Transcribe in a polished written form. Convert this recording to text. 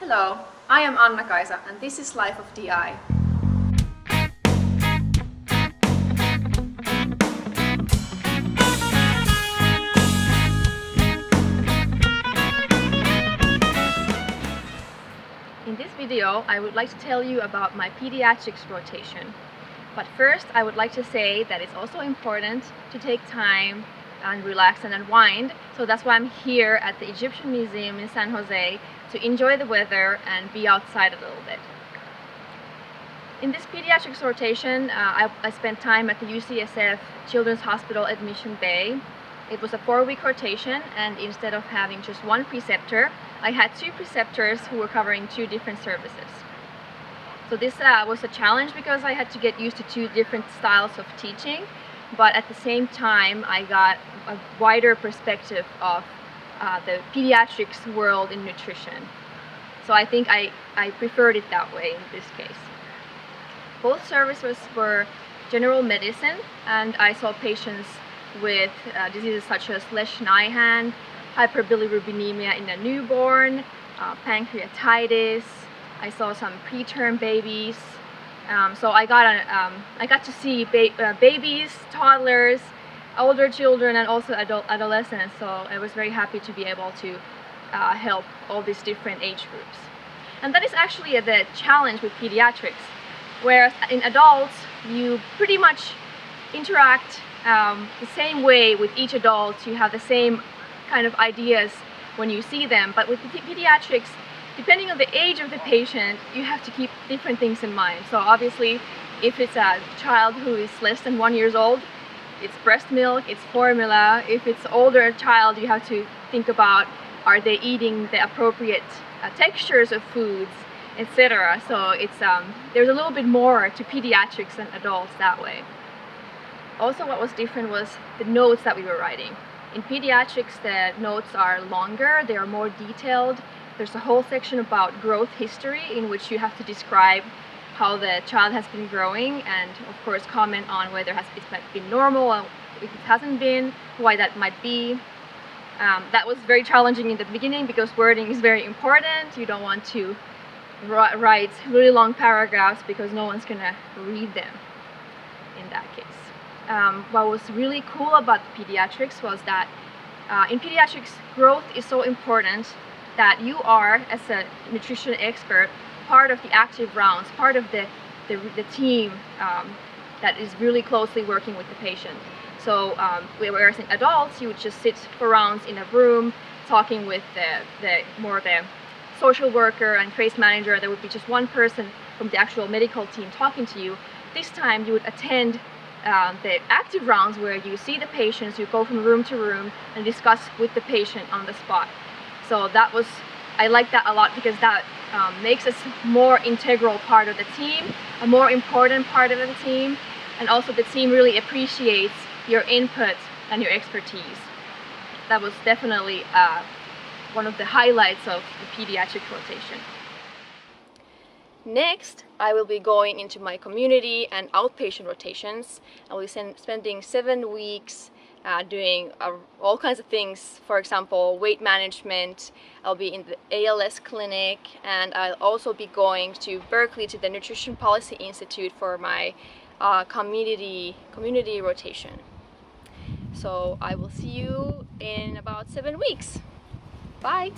Hello, I am Anna-Kaisa and this is Life of DI. In this video, I would like to tell you about my pediatrics rotation. But first, I would like to say that it's also important to take time and relax and unwind. So that's why I'm here at the Egyptian Museum in San Jose to enjoy the weather and be outside a little bit. In this pediatrics rotation, I spent time at the UCSF Children's Hospital at Mission Bay. It was a 4-week rotation, and instead of having just one preceptor, I had 2 preceptors who were covering 2 different services. So this was a challenge because I had to get used to 2 different styles of teaching, but at the same time I got a wider perspective of the pediatrics world in nutrition. So I think I preferred it that way in this case. Both services were general medicine, and I saw patients with diseases such as Lesch-Nyhan, hyperbilirubinemia in a newborn, pancreatitis. I saw some preterm babies. So I got to see babies, toddlers, older children, and also adolescents. So I was very happy to be able to help all these different age groups. And that is actually the challenge with pediatrics, whereas in adults you pretty much interact the same way with each adult. You have the same kind of ideas when you see them, but with pediatrics, depending on the age of the patient, you have to keep different things in mind. So obviously, if it's a child who is less than 1 year old, it's breast milk, it's formula. If it's older child, you have to think about, are they eating the appropriate textures of foods, etc. So it's there's a little bit more to pediatrics than adults that way. Also, what was different was the notes that we were writing. In pediatrics, the notes are longer, they are more detailed. There's a whole section about growth history in which you have to describe how the child has been growing and of course comment on whether it's been normal or if it hasn't been, why that might be. That was very challenging in the beginning because wording is very important. You don't want to write really long paragraphs because no one's gonna read them in that case. What was really cool about pediatrics was that in pediatrics, growth is so important that you are, as a nutrition expert, part of the active rounds, part of the team that is really closely working with the patient. So whereas in adults, you would just sit for rounds in a room talking with the social worker and case manager. There would be just one person from the actual medical team talking to you. This time you would attend the active rounds where you see the patients, you go from room to room and discuss with the patient on the spot. So I like that a lot because that makes us more integral part of the team, a more important part of the team, and also the team really appreciates your input and your expertise. That was definitely one of the highlights of the pediatric rotation. Next, I will be going into my community and outpatient rotations. I will be spending 7 weeks doing all kinds of things. For example, weight management. I'll be in the ALS clinic, and I'll also be going to Berkeley to the Nutrition Policy Institute for my community rotation. So I will see you in about 7 weeks. Bye!